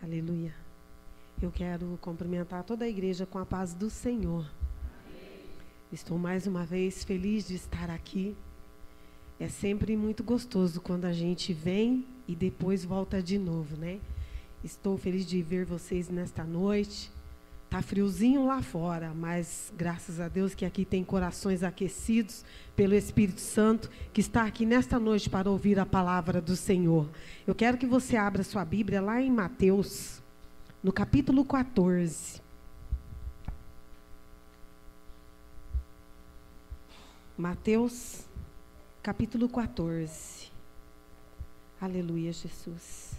Aleluia. Eu quero cumprimentar toda a igreja com a paz do Senhor. Estou mais uma vez feliz de estar aqui. É sempre muito gostoso quando a gente vem e depois volta de novo, né? Estou feliz de ver vocês nesta noite. Tá friozinho lá fora, mas graças a Deus que aqui tem corações aquecidos pelo Espírito Santo, que está aqui nesta noite para ouvir a palavra do Senhor. Eu quero que você abra sua Bíblia lá em Mateus, no capítulo 14. Mateus, capítulo 14. Aleluia, Jesus.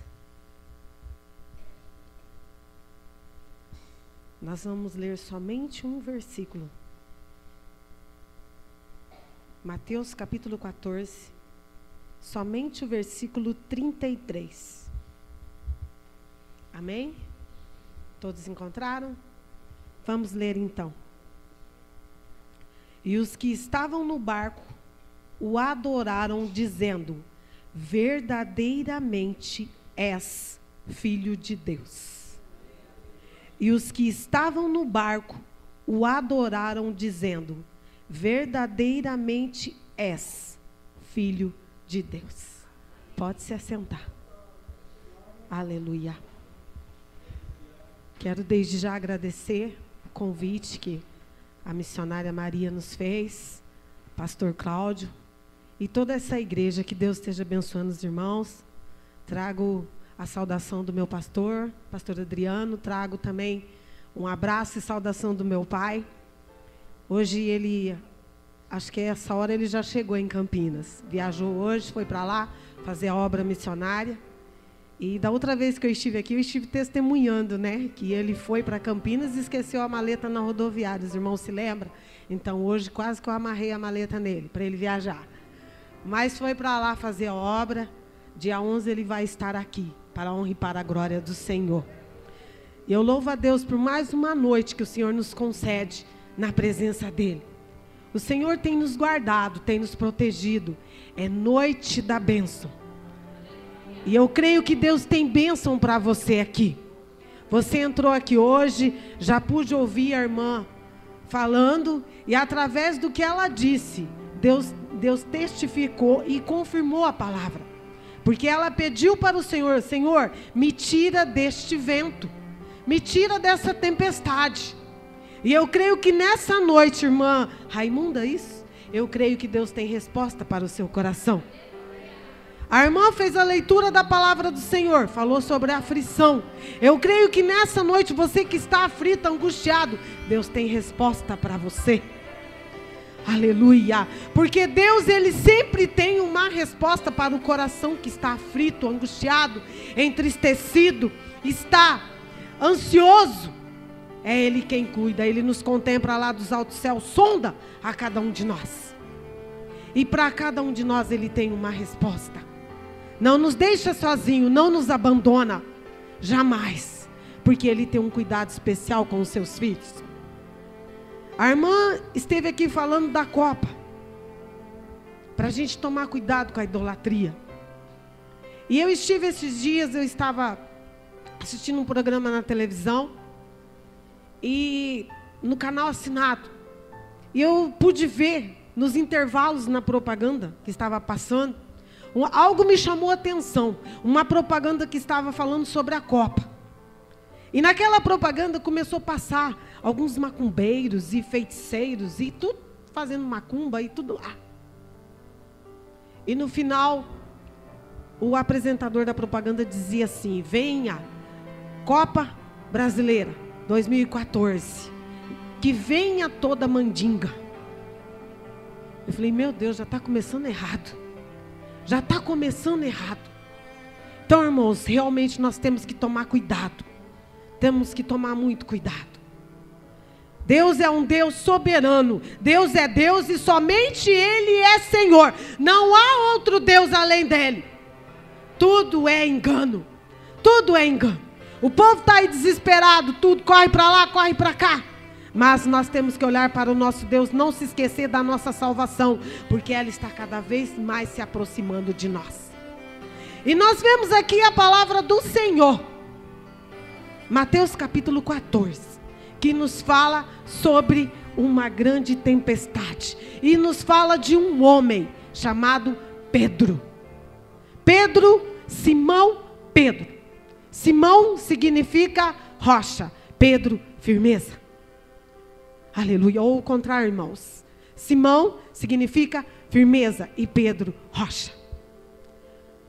Nós vamos ler somente um versículo. Mateus capítulo 14, somente o versículo 33. Amém? Todos encontraram? Vamos ler então. E os que estavam no barco o adoraram, dizendo: verdadeiramente és filho de Deus. E os que estavam no barco o adoraram, dizendo: verdadeiramente és filho de Deus. Pode se assentar. Aleluia. Quero desde já agradecer o convite que a missionária Maria nos fez, pastor Cláudio e toda essa igreja. Que Deus esteja abençoando os irmãos. Trago a saudação do meu pastor Adriano. Trago também um abraço e saudação do meu pai. Hoje ele, acho que essa hora ele já chegou em Campinas. Viajou hoje, foi para lá fazer a obra missionária. E da outra vez que eu estive aqui, eu estive testemunhando, né? Que ele foi para Campinas e esqueceu a maleta na rodoviária. Os irmãos se lembram? Então hoje quase que eu amarrei a maleta nele, para ele viajar. Mas foi para lá fazer a obra. Dia 11 ele vai estar aqui, para a honra e para a glória do Senhor. E eu louvo a Deus por mais uma noite que o Senhor nos concede na presença dEle. O Senhor tem nos guardado, tem nos protegido. É noite da bênção. E eu creio que Deus tem bênção para você aqui. Você entrou aqui hoje, já pude ouvir a irmã falando, e através do que ela disse, Deus testificou e confirmou a palavra. Porque ela pediu para o Senhor: Senhor, me tira deste vento, me tira dessa tempestade. E eu creio que nessa noite, irmã Raimunda, isso, eu creio que Deus tem resposta para o seu coração. A irmã fez a leitura da palavra do Senhor, falou sobre a aflição. Eu creio que nessa noite, você que está aflito, angustiado, Deus tem resposta para você. Aleluia, porque Deus, Ele sempre tem uma resposta para o coração que está aflito, angustiado, entristecido, está ansioso. É Ele quem cuida, Ele nos contempla lá dos altos céus, sonda a cada um de nós. E para cada um de nós Ele tem uma resposta. Não nos deixa sozinho, não nos abandona, jamais, porque Ele tem um cuidado especial com os seus filhos. A irmã esteve aqui falando da Copa, para a gente tomar cuidado com a idolatria. E eu estive esses dias, eu estava assistindo um programa na televisão, e no canal assinado, e eu pude ver nos intervalos na propaganda que estava passando, algo me chamou a atenção, uma propaganda que estava falando sobre a Copa. E naquela propaganda começou a passar alguns macumbeiros e feiticeiros e tudo fazendo macumba e tudo lá. E no final, o apresentador da propaganda dizia assim: venha, Copa Brasileira 2014, que venha toda mandinga. Eu falei: meu Deus, já está começando errado. Já está começando errado. Então, irmãos, realmente nós temos que tomar cuidado. Temos que tomar muito cuidado. Deus é um Deus soberano. Deus é Deus e somente Ele é Senhor. Não há outro Deus além dEle. Tudo é engano. Tudo é engano. O povo está aí desesperado. Tudo corre para lá, corre para cá. Mas nós temos que olhar para o nosso Deus. Não se esquecer da nossa salvação. Porque ela está cada vez mais se aproximando de nós. E nós vemos aqui a palavra do Senhor. Mateus capítulo 14, que nos fala sobre uma grande tempestade. E nos fala de um homem chamado Pedro. Pedro, Simão, Pedro. Simão significa rocha. Pedro, firmeza. Aleluia. Ou o contrário, irmãos. Simão significa firmeza e Pedro, rocha.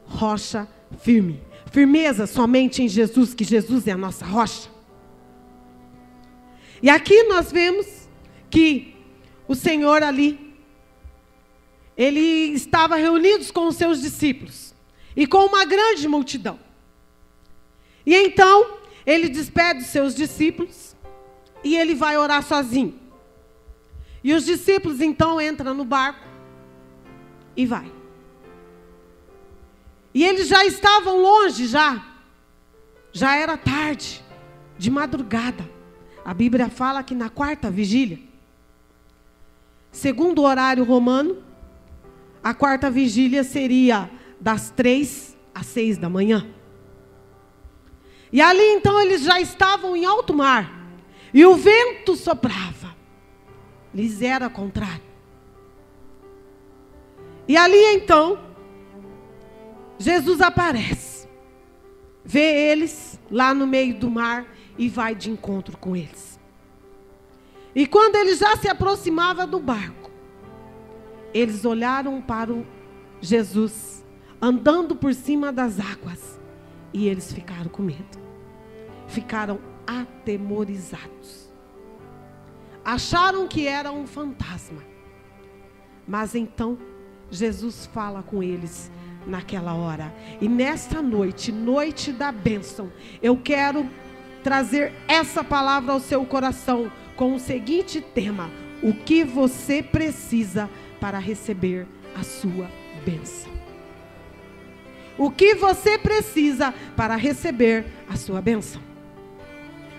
Rocha firme. Firmeza somente em Jesus, que Jesus é a nossa rocha. E aqui nós vemos que o Senhor ali, ele estava reunido com os seus discípulos e com uma grande multidão. E então, ele despede os seus discípulos e ele vai orar sozinho. E os discípulos então entram no barco e vai. E eles já estavam longe, já era tarde, de madrugada. A Bíblia fala que na 4ª vigília, segundo o horário romano, a 4ª vigília seria das 3 às 6 da manhã. E ali então eles já estavam em alto mar, e o vento soprava, lhes era contrário. E ali então, Jesus aparece, vê eles lá no meio do mar e vai de encontro com eles. E quando ele já se aproximava do barco, eles olharam para o Jesus andando por cima das águas e eles ficaram com medo. Ficaram atemorizados. Acharam que era um fantasma. Mas então Jesus fala com eles naquela hora. E nesta noite, noite da bênção, eu quero trazer essa palavra ao seu coração com o seguinte tema: o que você precisa para receber a sua bênção. O que você precisa para receber a sua bênção.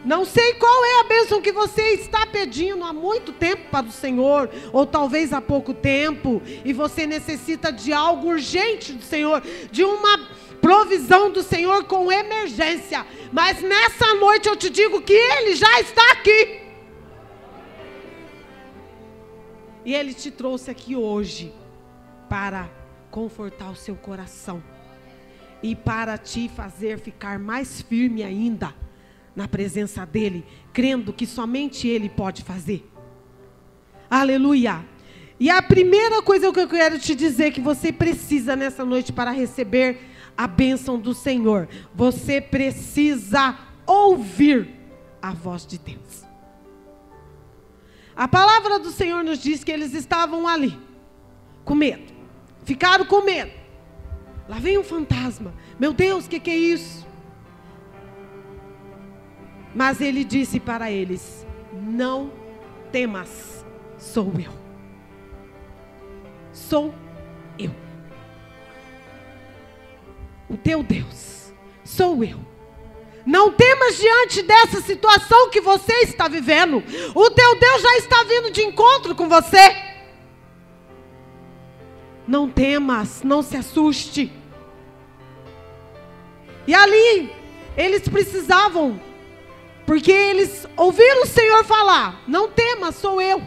Não sei qual é a bênção que você está pedindo há muito tempo para o Senhor, ou talvez há pouco tempo, e você necessita de algo urgente do Senhor, de uma provisão do Senhor com emergência. Mas nessa noite eu te digo que Ele já está aqui. E Ele te trouxe aqui hoje para confortar o seu coração e para te fazer ficar mais firme ainda na presença dEle, crendo que somente Ele pode fazer. Aleluia! E a primeira coisa que eu quero te dizer que você precisa nessa noite para receber a bênção do Senhor, você precisa ouvir a voz de Deus. A palavra do Senhor nos diz que eles estavam ali, com medo, ficaram com medo. Lá vem um fantasma, meu Deus, o que é isso? Mas ele disse para eles: não temas, sou eu. Sou eu. O teu Deus, sou eu. Não temas diante dessa situação que você está vivendo. O teu Deus já está vindo de encontro com você. Não temas, não se assuste. E ali, eles precisavam, porque eles ouviram o Senhor falar: não temas, sou eu.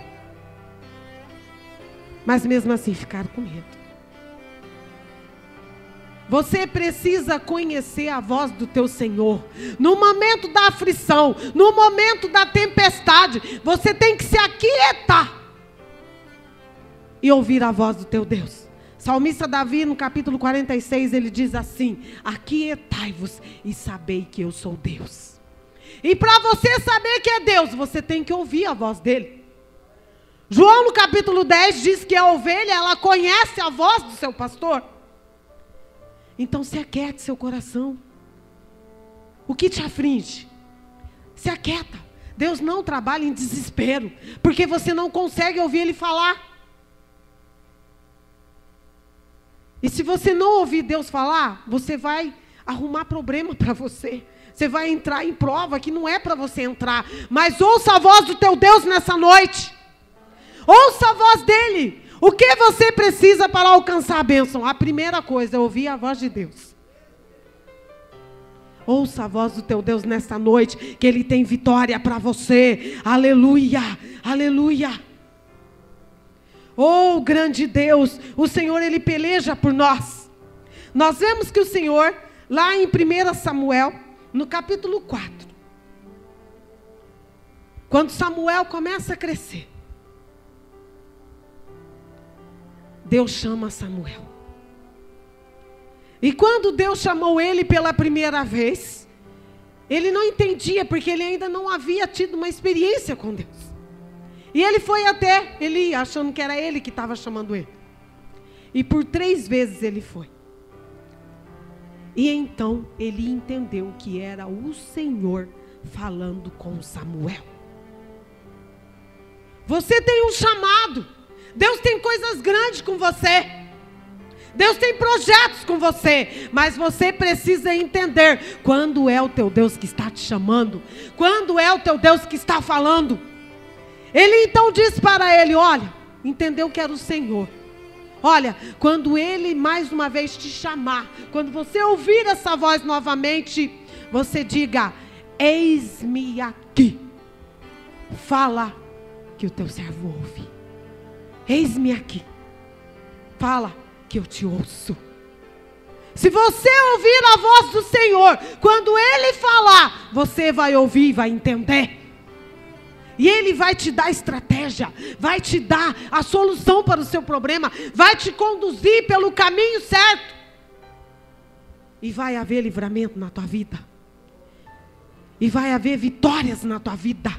Mas mesmo assim ficaram com medo. Você precisa conhecer a voz do teu Senhor. No momento da aflição, no momento da tempestade, você tem que se aquietar e ouvir a voz do teu Deus. Salmista Davi, no capítulo 46, ele diz assim: aquietai-vos e sabei que eu sou Deus. E para você saber que é Deus, você tem que ouvir a voz dele. João, no capítulo 10, diz que a ovelha, ela conhece a voz do seu pastor. Então se aquiete seu coração. O que te aflige? Se aquieta. Deus não trabalha em desespero, porque você não consegue ouvir Ele falar. E se você não ouvir Deus falar, você vai arrumar problema para você. Você vai entrar em prova que não é para você entrar. Mas ouça a voz do teu Deus nessa noite. Ouça a voz dEle. O que você precisa para alcançar a bênção? A primeira coisa é ouvir a voz de Deus. Ouça a voz do teu Deus nesta noite, que Ele tem vitória para você. Aleluia, aleluia. Oh, grande Deus, o Senhor, Ele peleja por nós. Nós vemos que o Senhor, lá em 1 Samuel, no capítulo 4, quando Samuel começa a crescer, Deus chama Samuel. E quando Deus chamou ele pela primeira vez, ele não entendia, porque ele ainda não havia tido uma experiência com Deus. E ele foi até Eli, achando que era ele que estava chamando ele. E por 3 vezes ele foi. E então ele entendeu que era o Senhor falando com Samuel. Você tem um chamado. Deus tem coisas grandes com você. Deus tem projetos com você. Mas você precisa entender quando é o teu Deus que está te chamando. Quando é o teu Deus que está falando. Ele então disse para ele, olha, entendeu que era o Senhor. Olha, quando Ele mais uma vez te chamar, quando você ouvir essa voz novamente, você diga, eis-me aqui. Fala que o teu servo ouve. Eis-me aqui. Fala que eu te ouço. Se você ouvir a voz do Senhor, quando Ele falar, você vai ouvir e vai entender. E Ele vai te dar estratégia, vai te dar a solução para o seu problema, vai te conduzir pelo caminho certo. E vai haver livramento na tua vida. E vai haver vitórias na tua vida.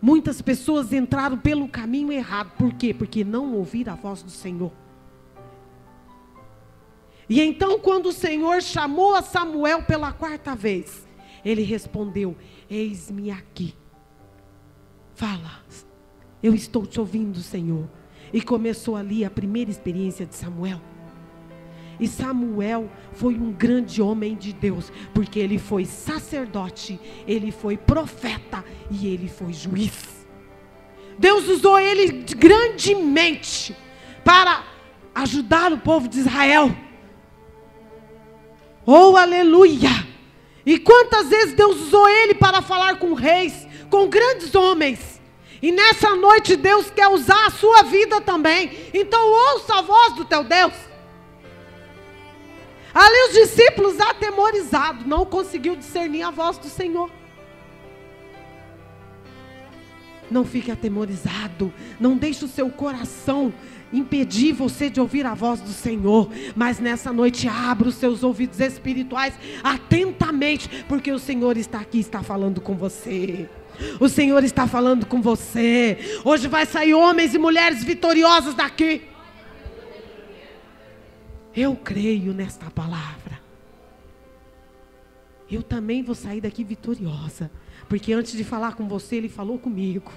Muitas pessoas entraram pelo caminho errado. Por quê? Porque não ouviram a voz do Senhor. E então quando o Senhor chamou a Samuel pela 4ª vez, ele respondeu, eis-me aqui. Fala, eu estou te ouvindo, Senhor. E começou ali a primeira experiência de Samuel. E Samuel foi um grande homem de Deus, porque ele foi sacerdote, ele foi profeta e ele foi juiz. Deus usou ele grandemente para ajudar o povo de Israel. Oh, aleluia! E quantas vezes Deus usou ele para falar com reis, com grandes homens. E nessa noite Deus quer usar a sua vida também. Então ouça a voz do teu Deus. Ali os discípulos atemorizados, não conseguiu discernir a voz do Senhor. Não fique atemorizado, não deixe o seu coração impedir você de ouvir a voz do Senhor, mas nessa noite abra os seus ouvidos espirituais atentamente, porque o Senhor está aqui, está falando com você. O Senhor está falando com você. Hoje vai sair homens e mulheres vitoriosos daqui. Eu creio nesta palavra. Eu também vou sair daqui vitoriosa, porque antes de falar com você, Ele falou comigo.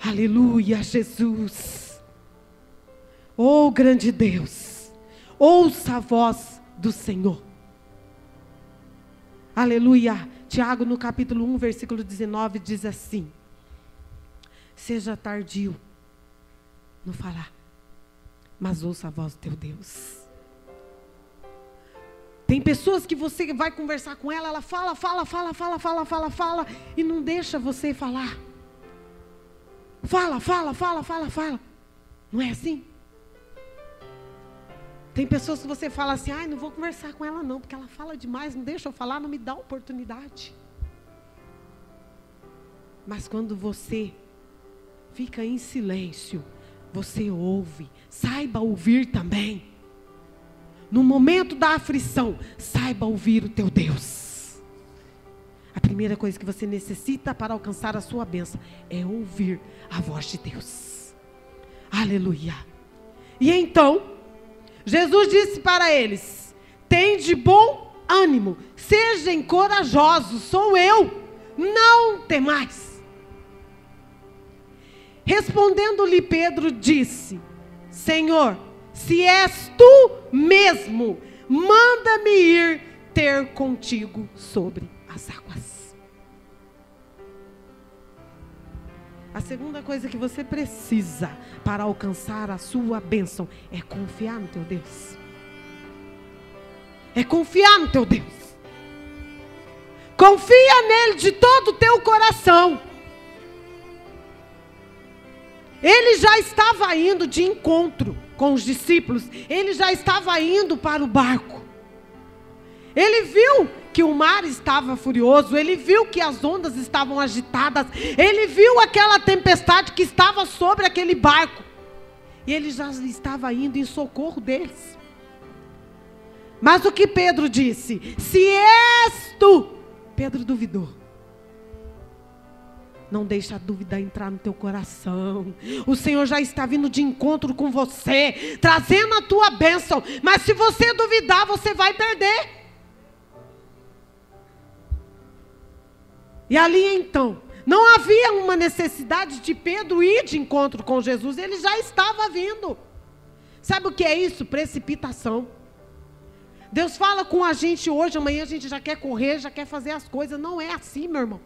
Aleluia, Jesus. Oh, grande Deus, ouça a voz do Senhor. Aleluia. Tiago, no capítulo 1, versículo 19, diz assim: seja tardio no falar, mas ouça a voz do teu Deus. Tem pessoas que você vai conversar com ela, ela fala, e não deixa você falar. Fala. Não é assim? Tem pessoas que você fala assim, ai, não vou conversar com ela não, porque ela fala demais, não deixa eu falar, não me dá oportunidade. Mas quando você fica em silêncio, você ouve, saiba ouvir também. No momento da aflição, saiba ouvir o teu Deus. A primeira coisa que você necessita para alcançar a sua bênção é ouvir a voz de Deus. Aleluia. E então, Jesus disse para eles: tende bom ânimo, sejam corajosos, sou eu, não temais. Respondendo-lhe Pedro disse: Senhor, se és tu mesmo, manda-me ir ter contigo sobre as águas. A segunda coisa que você precisa para alcançar a sua bênção é confiar no teu Deus. É confiar no teu Deus. Confia nele de todo o teu coração. Ele já estava indo de encontro com os discípulos. Ele já estava indo para o barco. Ele viu que o mar estava furioso. Ele viu que as ondas estavam agitadas. Ele viu aquela tempestade que estava sobre aquele barco. E ele já estava indo em socorro deles. Mas o que Pedro disse? Se és tu, Pedro duvidou. Não deixa a dúvida entrar no teu coração. O Senhor já está vindo de encontro com você, trazendo a tua bênção. Mas se você duvidar, você vai perder. E ali então, não havia uma necessidade de Pedro ir de encontro com Jesus. Ele já estava vindo. Sabe o que é isso? Precipitação. Deus fala com a gente hoje, amanhã a gente já quer correr, já quer fazer as coisas. Não é assim, meu irmão.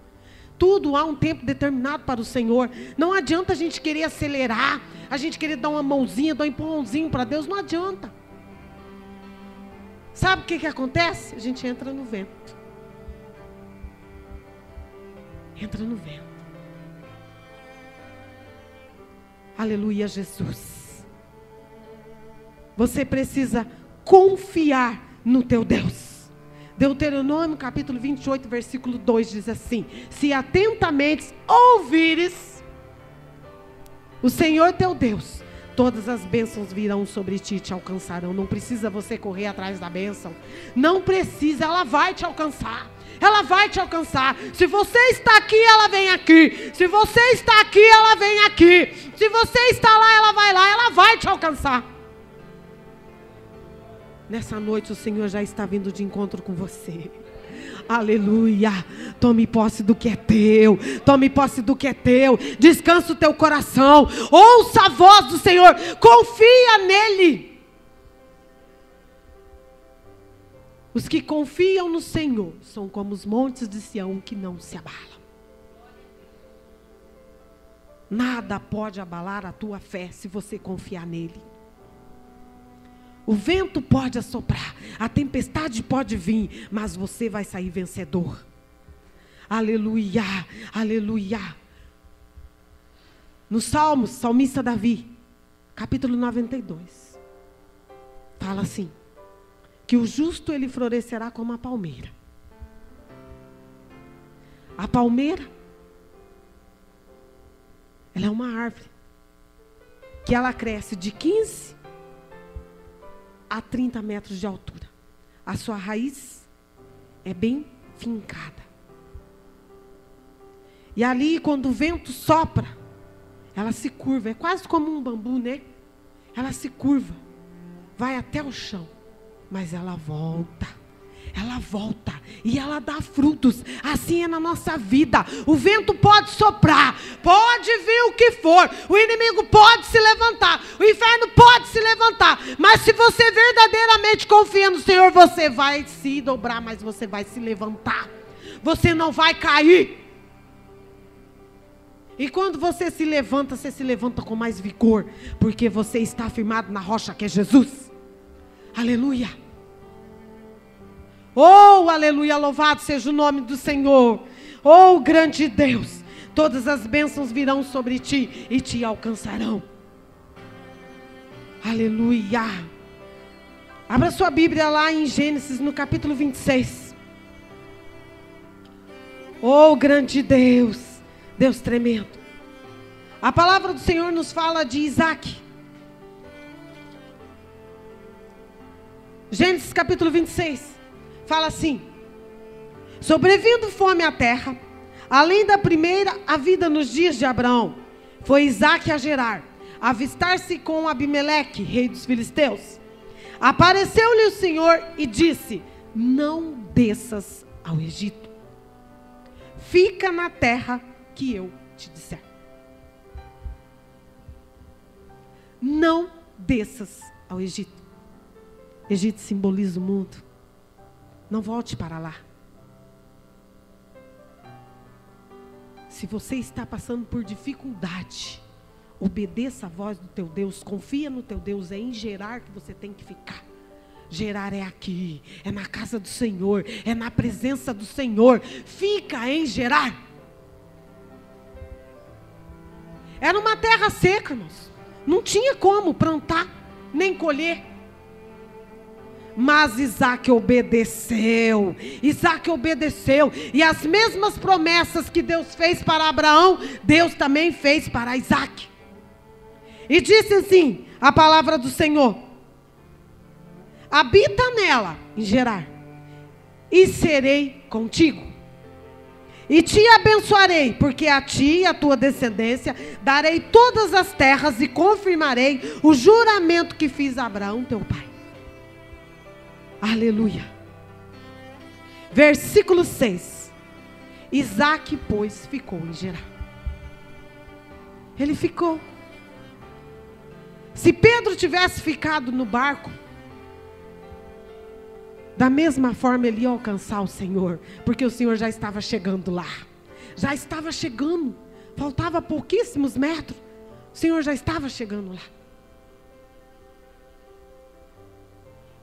Tudo há um tempo determinado para o Senhor. Não adianta a gente querer acelerar, a gente querer dar uma mãozinha, dar um empurrãozinho para Deus. Não adianta. Sabe o que acontece? A gente entra no vento. Entra no vento. Aleluia, Jesus. Você precisa confiar no teu Deus. Deuteronômio capítulo 28, versículo 2 diz assim: se atentamente ouvires o Senhor teu Deus, todas as bênçãos virão sobre ti e te alcançarão. Não precisa você correr atrás da bênção. Não precisa, ela vai te alcançar. Ela vai te alcançar. Se você está aqui, ela vem aqui. Se você está aqui, ela vem aqui. Se você está lá, ela vai lá. Ela vai te alcançar. Nessa noite o Senhor já está vindo de encontro com você. Aleluia. Tome posse do que é teu. Tome posse do que é teu. Descansa o teu coração. Ouça a voz do Senhor. Confia nele. Os que confiam no Senhor são como os montes de Sião que não se abalam. Nada pode abalar a tua fé se você confiar nele. O vento pode assoprar, a tempestade pode vir, mas você vai sair vencedor. Aleluia, aleluia. No Salmos, salmista Davi, capítulo 92, fala assim: que o justo ele florescerá como a palmeira. A palmeira, ela é uma árvore que ela cresce de 15 a 30 metros de altura. A sua raiz é bem fincada. E ali, quando o vento sopra, ela se curva. É quase como um bambu, né? Ela se curva, vai até o chão, mas ela volta. Ela volta e ela dá frutos. Assim é na nossa vida. O vento pode soprar, pode vir o que for, o inimigo pode se levantar, o inferno pode se levantar, mas se você verdadeiramente confia no Senhor, você vai se dobrar, mas você vai se levantar. Você não vai cair. E quando você se levanta com mais vigor, porque você está firmado na rocha que é Jesus. Aleluia. Oh, aleluia, louvado seja o nome do Senhor. Oh, grande Deus, todas as bênçãos virão sobre ti e te alcançarão. Aleluia. Abra sua Bíblia lá em Gênesis, no capítulo 26. Oh, grande Deus, Deus tremendo. A palavra do Senhor nos fala de Isaac. Gênesis capítulo 26. Fala assim: sobrevindo fome à terra, além da primeira, a vida nos dias de Abraão, foi Isaac a Gerar, avistar-se com Abimeleque, rei dos filisteus. Apareceu-lhe o Senhor e disse: não desças ao Egito, fica na terra que eu te disser. Não desças ao Egito. Egito simboliza o mundo. Não volte para lá. Se você está passando por dificuldade, obedeça a voz do teu Deus, confia no teu Deus. É em Gerar que você tem que ficar. Gerar é aqui, é na casa do Senhor, é na presença do Senhor. Fica em Gerar. Era uma terra seca, irmãos. Não tinha como plantar, nem colher. Mas Isaac obedeceu. Isaac obedeceu. E as mesmas promessas que Deus fez para Abraão, Deus também fez para Isaac. E disse assim, a palavra do Senhor: habita nela, em Gerar, e serei contigo. E te abençoarei, porque a ti e a tua descendência darei todas as terras e confirmarei o juramento que fiz a Abraão, teu pai. Aleluia. Versículo 6. Isaac, pois, ficou em Gerar. Ele ficou. Se Pedro tivesse ficado no barco, da mesma forma ele ia alcançar o Senhor, porque o Senhor já estava chegando lá. Já estava chegando. Faltava pouquíssimos metros. O Senhor já estava chegando lá.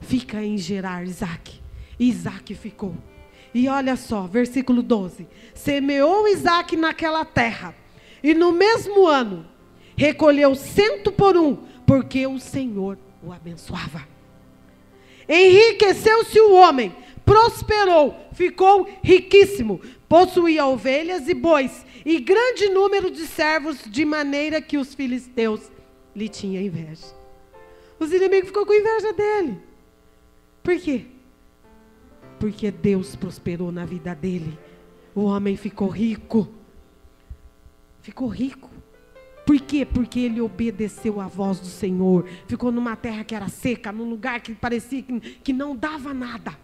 Fica em Gerar, Isaac. E Isaac ficou. E olha só, versículo 12. Semeou Isaac naquela terra, e no mesmo ano recolheu 100 por 1, porque o Senhor o abençoava. Enriqueceu-se o homem, prosperou, ficou riquíssimo, possuía ovelhas e bois, e grande número de servos, de maneira que os filisteus lhe tinham inveja. Os inimigos ficou com inveja dele. Por quê? Porque Deus prosperou na vida dele. O homem ficou rico. Ficou rico. Por quê? Porque ele obedeceu à voz do Senhor. Ficou numa terra que era seca, num lugar que parecia que não dava nada.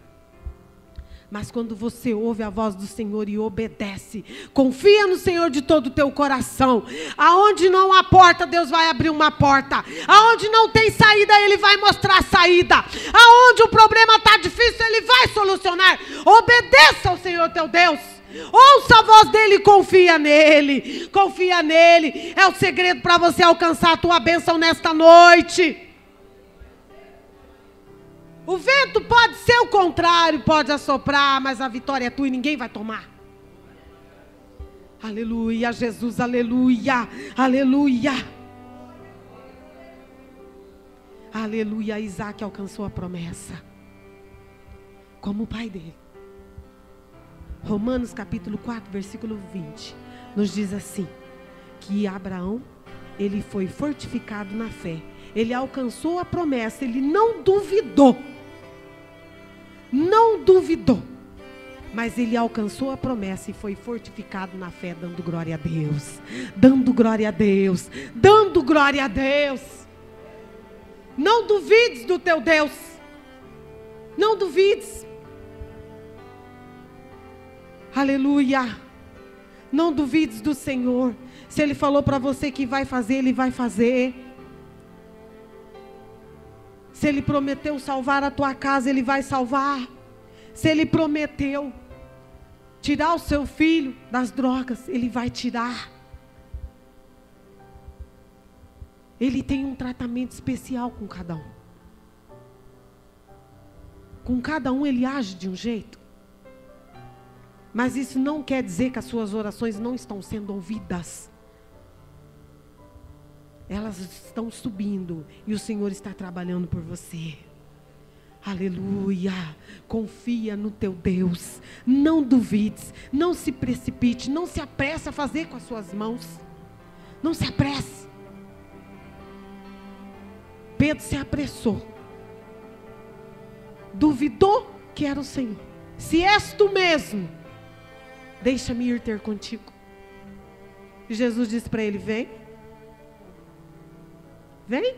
Mas quando você ouve a voz do Senhor e obedece, confia no Senhor de todo o teu coração. Aonde não há porta, Deus vai abrir uma porta. Aonde não tem saída, Ele vai mostrar a saída. Aonde o problema está difícil, Ele vai solucionar. Obedeça ao Senhor teu Deus. Ouça a voz dele e confia nele. Confia nele. É o segredo para você alcançar a tua bênção nesta noite. O vento pode ser o contrário, pode assoprar, mas a vitória é tua e ninguém vai tomar. Aleluia, Jesus, aleluia, aleluia. Aleluia, Isaac alcançou a promessa como o pai dele. Romanos capítulo 4, versículo 20, nos diz assim, que Abraão, ele foi fortificado na fé, ele alcançou a promessa, ele não duvidou, mas ele alcançou a promessa e foi fortificado na fé, dando glória a Deus, dando glória a Deus, dando glória a Deus. Não duvides do teu Deus, não duvides. Aleluia. Não duvides do Senhor. Se Ele falou para você que vai fazer, Ele vai fazer. Se Ele prometeu salvar a tua casa, Ele vai salvar. Se Ele prometeu tirar o seu filho das drogas, Ele vai tirar. Ele tem um tratamento especial com cada um. Com cada um Ele age de um jeito. Mas isso não quer dizer que as suas orações não estão sendo ouvidas. Elas estão subindo e o Senhor está trabalhando por você. Aleluia. Confia no teu Deus. Não duvides, não se precipite, não se apresse a fazer com as suas mãos. Não se apresse. Pedro se apressou. Duvidou que era o Senhor. Se és tu mesmo, deixa-me ir ter contigo. E Jesus disse para ele, vem. Vem.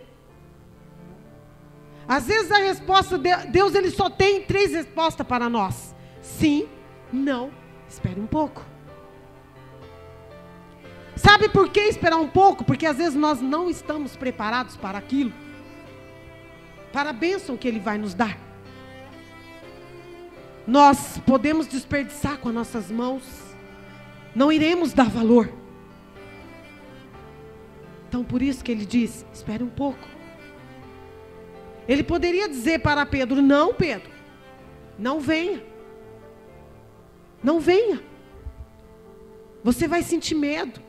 Às vezes a resposta de Deus, Ele só tem 3 respostas para nós. Sim, não, espere um pouco. Sabe por que esperar um pouco? Porque às vezes nós não estamos preparados para aquilo. Para a bênção que Ele vai nos dar. Nós podemos desperdiçar com as nossas mãos. Não iremos dar valor. Então por isso que Ele diz, espere um pouco. Ele poderia dizer para Pedro: não, Pedro, não venha. Não venha. Você vai sentir medo.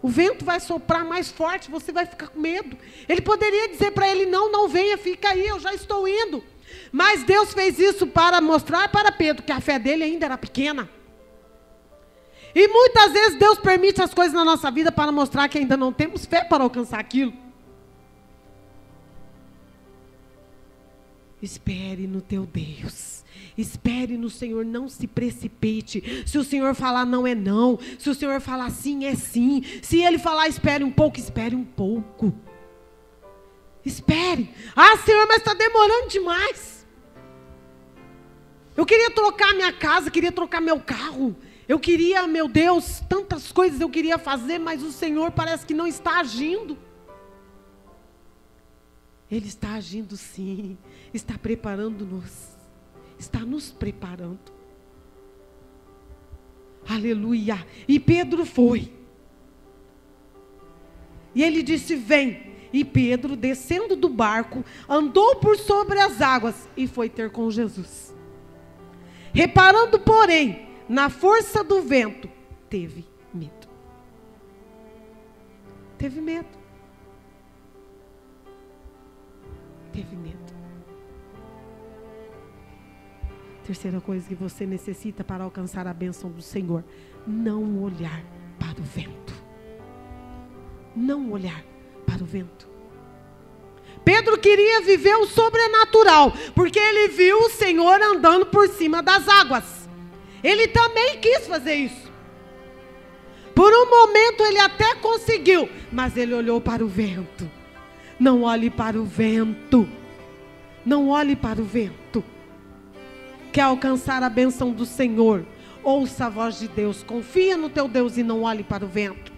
O vento vai soprar mais forte, você vai ficar com medo. Ele poderia dizer para ele: não, não venha, fica aí, eu já estou indo. Mas Deus fez isso para mostrar para Pedro que a fé dele ainda era pequena. E muitas vezes Deus permite as coisas na nossa vida para mostrar que ainda não temos fé para alcançar aquilo. Espere no teu Deus. Espere no Senhor, não se precipite. Se o Senhor falar não, é não. Se o Senhor falar sim, é sim. Se Ele falar espere um pouco, espere um pouco. Espere. Ah, Senhor, mas está demorando demais. Eu queria trocar minha casa, queria trocar meu carro. Eu queria, meu Deus, tantas coisas eu queria fazer, mas o Senhor parece que não está agindo. Ele está agindo sim. Está preparando-nos. Está nos preparando. Aleluia. E Pedro foi. E ele disse: vem. E Pedro, descendo do barco, andou por sobre as águas e foi ter com Jesus. Reparando, porém, na força do vento, teve medo. Teve medo. Teve medo. Terceira coisa que você necessita para alcançar a bênção do Senhor: não olhar para o vento. Não olhar para o vento. Pedro queria viver o sobrenatural, porque ele viu o Senhor andando por cima das águas. Ele também quis fazer isso. Por um momento ele até conseguiu, mas ele olhou para o vento. Não olhe para o vento. Não olhe para o vento. Quer alcançar a bênção do Senhor? Ouça a voz de Deus. Confia no teu Deus e não olhe para o vento.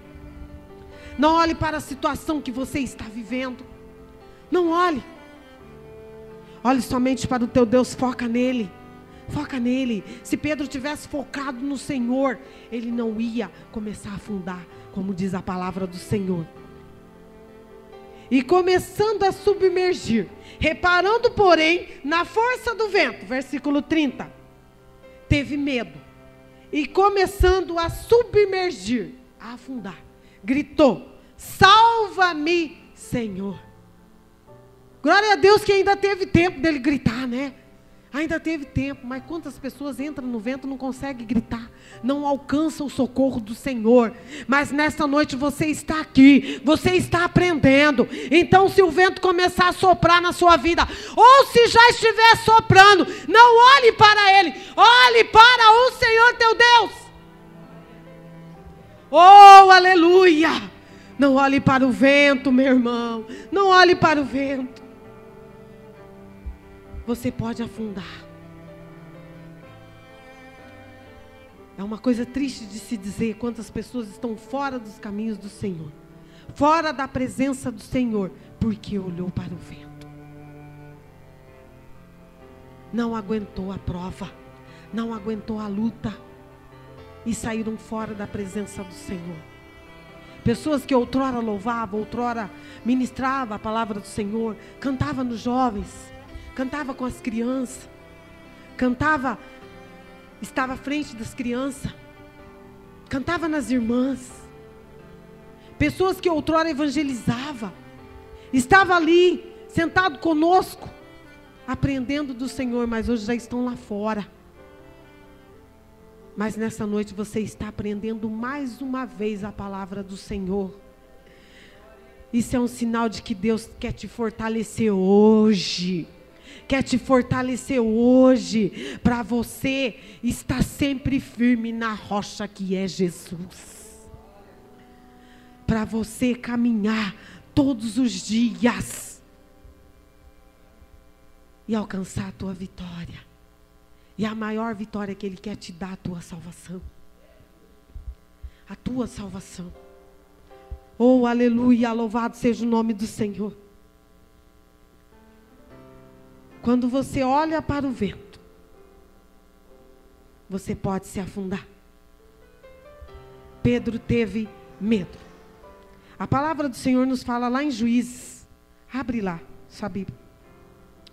Não olhe para a situação que você está vivendo. Não olhe. Olhe somente para o teu Deus. Foca nele. Foca nele. Se Pedro tivesse focado no Senhor, ele não ia começar a afundar, como diz a palavra do Senhor. E começando a submergir, reparando, porém, na força do vento, versículo 30, teve medo. E começando a submergir, a afundar, gritou: salva-me, Senhor. Glória a Deus que ainda teve tempo dele gritar, né? Ainda teve tempo, mas quantas pessoas entram no vento e não conseguem gritar, não alcançam o socorro do Senhor. Mas nesta noite você está aqui, você está aprendendo. Então se o vento começar a soprar na sua vida, ou se já estiver soprando, não olhe para ele, olhe para o Senhor teu Deus. Oh, aleluia! Não olhe para o vento, meu irmão, não olhe para o vento. Você pode afundar. É uma coisa triste de se dizer quantas pessoas estão fora dos caminhos do Senhor, fora da presença do Senhor, porque olhou para o vento. Não aguentou a prova, não aguentou a luta e saíram fora da presença do Senhor. Pessoas que outrora louvavam, outrora ministrava a palavra do Senhor, cantava nos jovens, cantava com as crianças, cantava, estava à frente das crianças, cantava nas irmãs. Pessoas que outrora evangelizava, estava ali, sentado conosco, aprendendo do Senhor, mas hoje já estão lá fora. Mas nessa noite você está aprendendo mais uma vez a palavra do Senhor. Isso é um sinal de que Deus quer te fortalecer hoje. Quer te fortalecer hoje, para você estar sempre firme na rocha que é Jesus. Para você caminhar todos os dias e alcançar a tua vitória. E a maior vitória que Ele quer te dar, a tua salvação. A tua salvação. Oh, aleluia, louvado seja o nome do Senhor. Quando você olha para o vento, você pode se afundar. Pedro teve medo. A palavra do Senhor nos fala lá em Juízes. Abre lá, sua Bíblia.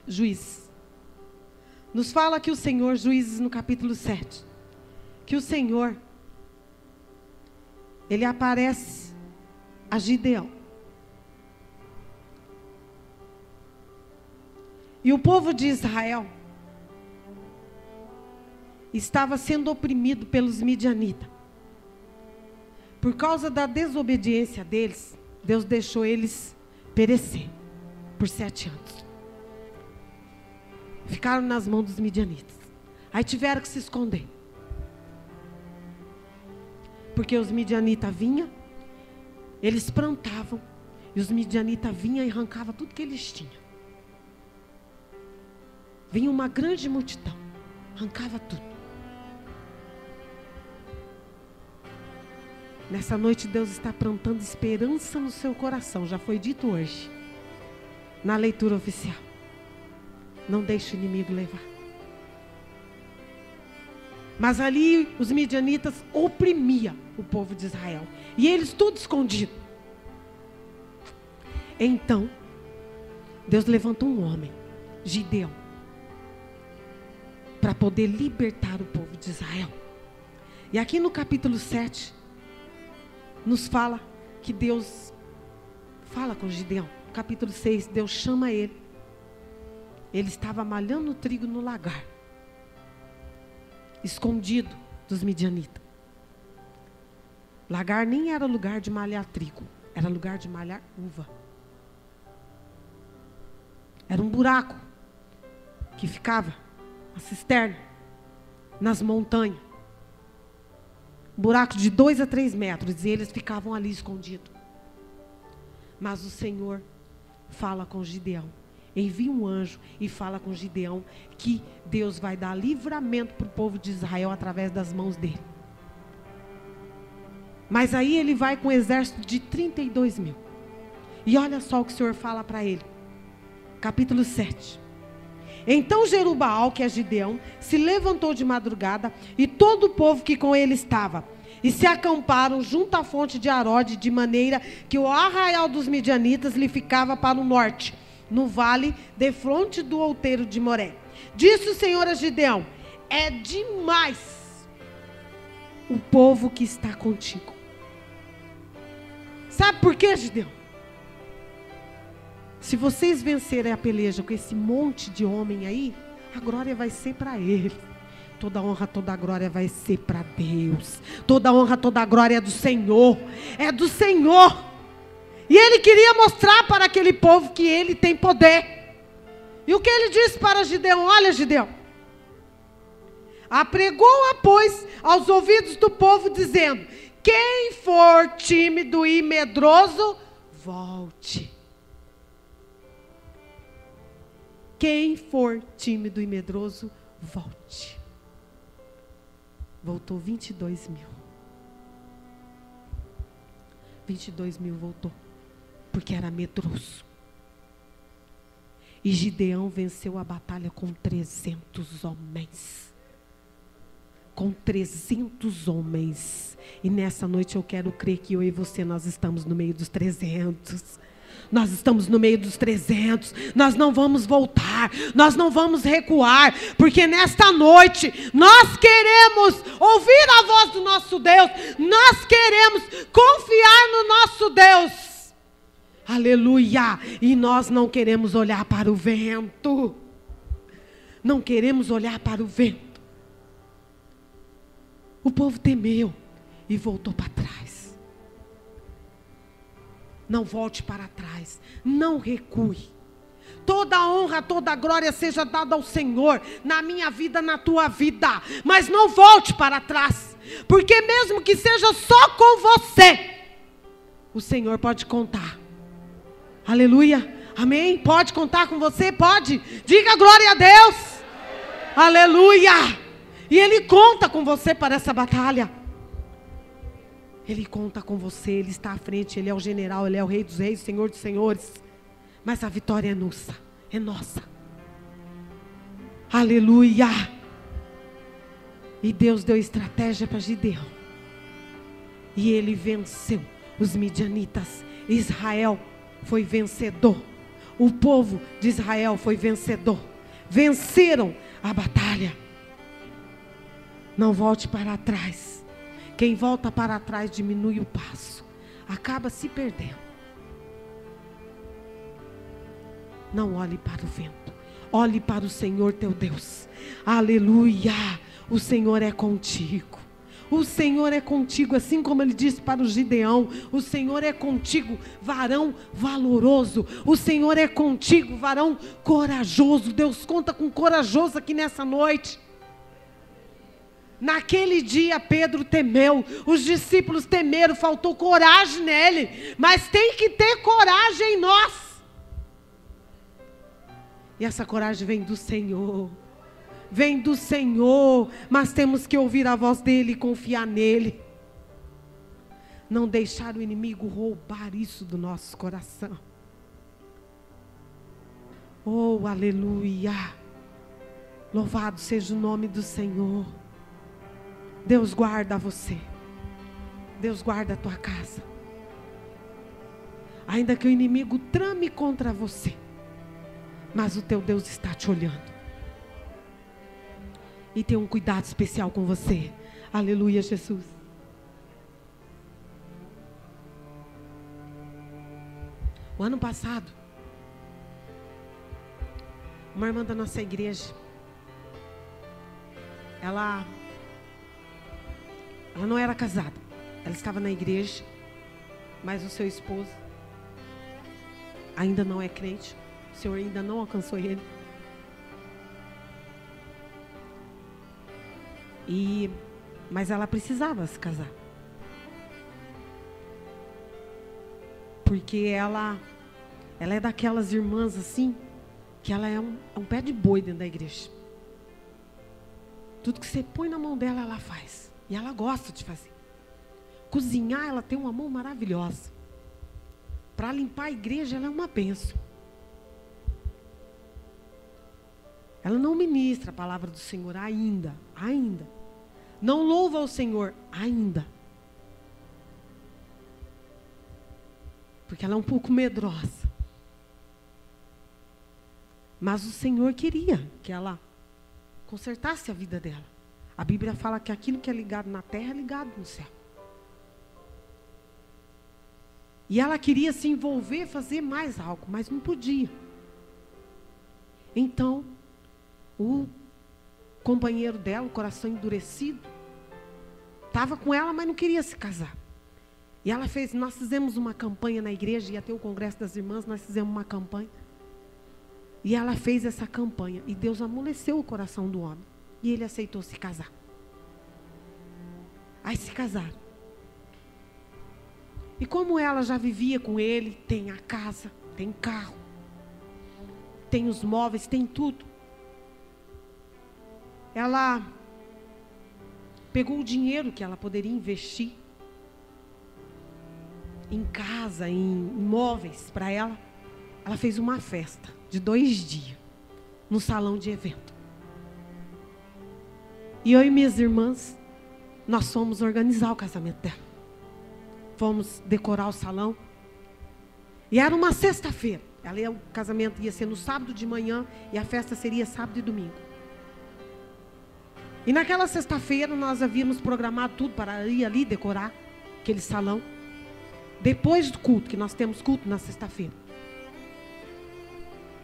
Juízes. Nos fala que o Senhor, Juízes no capítulo 7, que o Senhor, Ele aparece a Gideão. E o povo de Israel estava sendo oprimido pelos midianitas. Por causa da desobediência deles, Deus deixou eles perecer por 7 anos. Ficaram nas mãos dos midianitas. Aí tiveram que se esconder. Porque os midianitas vinham, eles plantavam, e os midianitas vinham e arrancavam tudo que eles tinham. Vinha uma grande multidão, arrancava tudo. Nessa noite Deus está plantando esperança no seu coração. Já foi dito hoje, na leitura oficial. Não deixe o inimigo levar. Mas ali os midianitas oprimiam o povo de Israel. E eles tudo escondido. Então, Deus levanta um homem, Gideão, para poder libertar o povo de Israel. E aqui no capítulo 7, nos fala que Deus fala com Gideão. No capítulo 6, Deus chama ele. Ele estava malhando trigo no lagar, escondido dos midianitas. Lagar nem era lugar de malhar trigo, era lugar de malhar uva. Era um buraco que ficava, a cisterna, nas montanhas. Buraco de 2 a 3 metros, e eles ficavam ali escondidos. Mas o Senhor fala com Gideão, envia um anjo e fala com Gideão que Deus vai dar livramento para o povo de Israel através das mãos dele. Mas aí ele vai com um exército de 32 mil. E olha só o que o Senhor fala para ele. Capítulo 7. Então Jerubaal, que é Gideão, se levantou de madrugada, e todo o povo que com ele estava, e se acamparam junto à fonte de Arode, de maneira que o arraial dos midianitas lhe ficava para o norte, no vale, defronte do outeiro de Moré. Disse o Senhor a Gideão: é demais o povo que está contigo. Sabe por quê, Gideão? Se vocês vencerem a peleja com esse monte de homem aí, a glória vai ser para ele. Toda honra, toda glória vai ser para Deus. Toda honra, toda glória é do Senhor. É do Senhor. E ele queria mostrar para aquele povo que ele tem poder. E o que ele disse para Gideão? Olha, Gideão, apregou-a, pois, aos ouvidos do povo, dizendo: quem for tímido e medroso, volte. Quem for tímido e medroso, volte. Voltou 22 mil. 22 mil voltou, porque era medroso. E Gideão venceu a batalha com 300 homens. Com 300 homens. E nessa noite eu quero crer que eu e você, nós estamos no meio dos 300. Nós estamos no meio dos 300, nós não vamos voltar, nós não vamos recuar, porque nesta noite nós queremos ouvir a voz do nosso Deus, nós queremos confiar no nosso Deus, aleluia, e nós não queremos olhar para o vento, não queremos olhar para o vento. O povo temeu e voltou para trás. Não volte para trás, não recue. Toda a honra, toda a glória seja dada ao Senhor, na minha vida, na tua vida. Mas não volte para trás, porque mesmo que seja só com você, o Senhor pode contar. Aleluia, amém? Pode contar com você? Pode? Diga glória a Deus. Aleluia. E Ele conta com você para essa batalha. Ele conta com você, Ele está à frente, Ele é o general, Ele é o Rei dos Reis, Senhor dos Senhores. Mas a vitória é nossa, é nossa. Aleluia. E Deus deu estratégia para Gideão. E ele venceu os midianitas. Israel foi vencedor. o povo de Israel foi vencedor. Venceram a batalha. Não volte para trás. Quem volta para trás diminui o passo. Acaba se perdendo. Não olhe para o vento. Olhe para o Senhor teu Deus. Aleluia. O Senhor é contigo. O Senhor é contigo, assim como ele disse para o Gideão. O Senhor é contigo, varão valoroso. O Senhor é contigo, varão corajoso. Deus conta com corajoso aqui nessa noite. Naquele dia Pedro temeu, os discípulos temeram, faltou coragem nele. Mas tem que ter coragem em nós. E essa coragem vem do Senhor. Vem do Senhor, mas temos que ouvir a voz dele e confiar nele. Não deixar o inimigo roubar isso do nosso coração. Oh, aleluia. Louvado seja o nome do Senhor. Deus guarda você. Deus guarda a tua casa. Ainda que o inimigo trame contra você, mas o teu Deus está te olhando. E tem um cuidado especial com você. Aleluia, Jesus. O ano passado, uma irmã da nossa igreja, ela não era casada. Ela estava na igreja, mas o seu esposo ainda não é crente. O Senhor ainda não alcançou ele. Mas ela precisava se casar. Porque ela é daquelas irmãs assim, que ela é um pé de boi dentro da igreja. Tudo que você põe na mão dela, ela faz. E ela gosta de fazer. Cozinhar, ela tem uma mão maravilhosa. Para limpar a igreja, ela é uma bênção. Ela não ministra a palavra do Senhor ainda. Não louva ao Senhor ainda. Porque ela é um pouco medrosa. Mas o Senhor queria que ela consertasse a vida dela. A Bíblia fala que aquilo que é ligado na terra é ligado no céu. E ela queria se envolver, fazer mais algo, mas não podia. Então, o companheiro dela, o coração endurecido, estava com ela, mas não queria se casar. E ela fez, nós fizemos uma campanha na igreja, ia ter o congresso das irmãs, nós fizemos uma campanha. E ela fez essa campanha, e Deus amoleceu o coração do homem. E ele aceitou se casar. Aí se casaram. E como ela já vivia com ele, tem a casa, tem carro, tem os móveis, tem tudo. Ela pegou o dinheiro que ela poderia investir em casa, em imóveis para ela. Ela fez uma festa de 2 dias no salão de evento. E eu e minhas irmãs, nós fomos organizar o casamento dela. Fomos decorar o salão. E era uma sexta-feira. O casamento ia ser no sábado de manhã e a festa seria sábado e domingo. E naquela sexta-feira nós havíamos programado tudo para ir ali decorar aquele salão. Depois do culto, que nós temos culto na sexta-feira.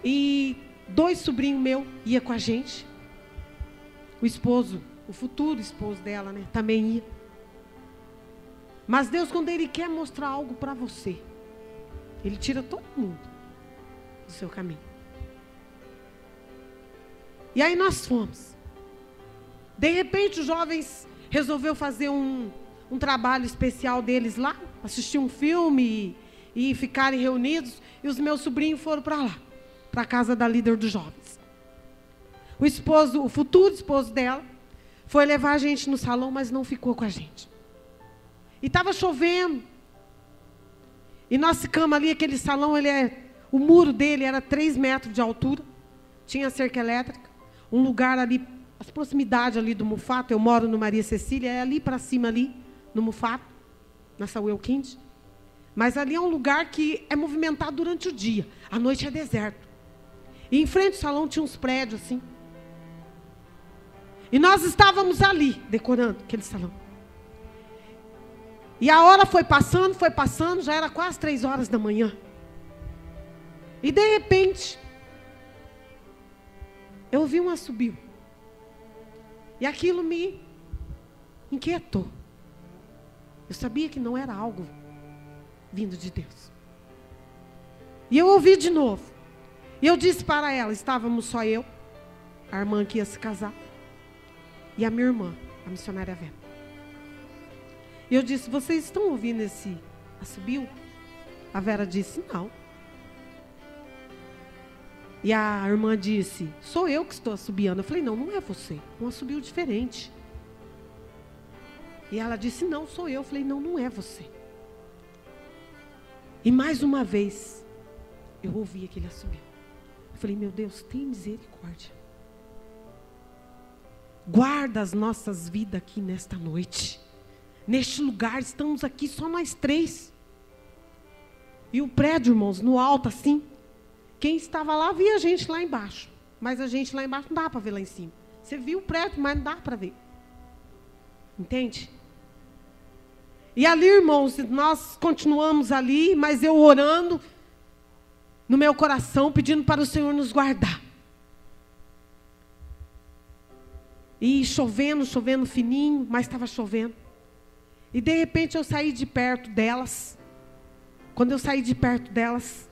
E 2 sobrinhos meus iam com a gente. O esposo, o futuro esposo dela, né, também ia. Mas Deus, quando Ele quer mostrar algo para você, Ele tira todo mundo do seu caminho. E aí nós fomos. De repente os jovens resolveram fazer um trabalho especial deles lá, assistir um filme e ficarem reunidos. E os meus sobrinhos foram para lá, para a casa da líder dos jovens. O futuro esposo dela, foi levar a gente no salão, mas não ficou com a gente. E estava chovendo. E nós ficamos ali, aquele salão, o muro dele era 3 metros de altura. Tinha cerca elétrica. Um lugar ali, as proximidades ali do Mufato. Eu moro no Maria Cecília, é ali para cima ali, no Mufato, na Saúl Quinte. Mas ali é um lugar que é movimentado durante o dia. À noite é deserto. E em frente ao salão tinha uns prédios assim. E nós estávamos ali, decorando aquele salão. E a hora foi passando, já era quase 3 horas da manhã. E de repente, eu ouvi um assobio. E aquilo me inquietou. Eu sabia que não era algo vindo de Deus. E eu ouvi de novo. E eu disse para ela, estávamos só eu, a irmã que ia se casar, e a minha irmã, a missionária Vera. E eu disse, vocês estão ouvindo esse assobio? A Vera disse, não. E a irmã disse, sou eu que estou assobiando. Eu falei, não, não é você. Um assobio diferente. E ela disse, não, sou eu. Eu falei, não, não é você. E mais uma vez, eu ouvi aquele assobio. Eu falei, meu Deus, tem misericórdia. Guarda as nossas vidas aqui nesta noite. Neste lugar, estamos aqui só nós 3. E o prédio, irmãos, no alto assim, quem estava lá via a gente lá embaixo. Mas a gente lá embaixo não dá para ver lá em cima. Você viu o prédio, mas não dá para ver. Entende? E ali, irmãos, nós continuamos ali, mas eu orando no meu coração, pedindo para o Senhor nos guardar. E chovendo fininho, mas estava chovendo. E de repente eu saí de perto delas. Quando eu saí de perto delas,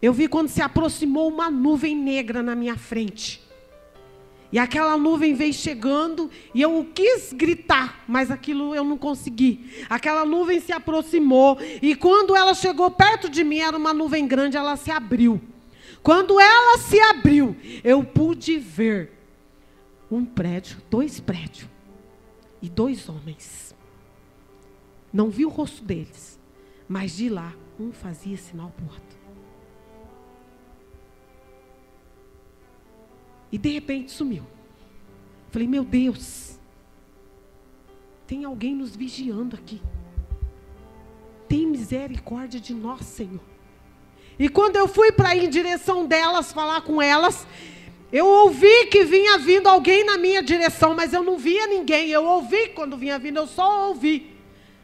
eu vi quando se aproximou uma nuvem negra na minha frente. E aquela nuvem veio chegando e eu quis gritar, mas aquilo eu não consegui. Aquela nuvem se aproximou e quando ela chegou perto de mim, era uma nuvem grande, ela se abriu. Quando ela se abriu, eu pude ver um prédio, 2 prédios e 2 homens. Não vi o rosto deles, mas de lá, um fazia sinal para o outro. E de repente sumiu. Falei, meu Deus, tem alguém nos vigiando aqui. Tem misericórdia de nós, Senhor. E quando eu fui para ir em direção delas, falar com elas, eu ouvi que vinha vindo alguém na minha direção, mas eu não via ninguém. Eu ouvi quando vinha vindo, eu só ouvi.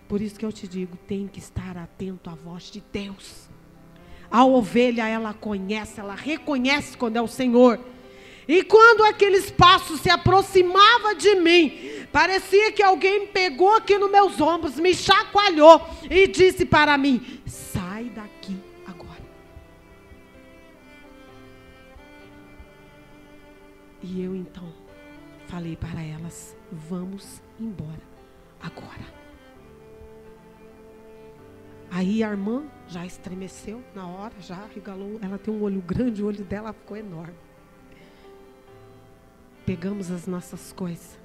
Por isso que eu te digo, tem que estar atento à voz de Deus. A ovelha, ela conhece, ela reconhece quando é o Senhor. E quando aqueles passos se aproximavam de mim, parecia que alguém pegou aqui nos meus ombros, me chacoalhou e disse para mim, sai daqui agora. E eu então falei para elas, vamos embora agora. Aí a irmã já estremeceu na hora, já regalou. Ela tem um olho grande, o olho dela ficou enorme. Pegamos as nossas coisas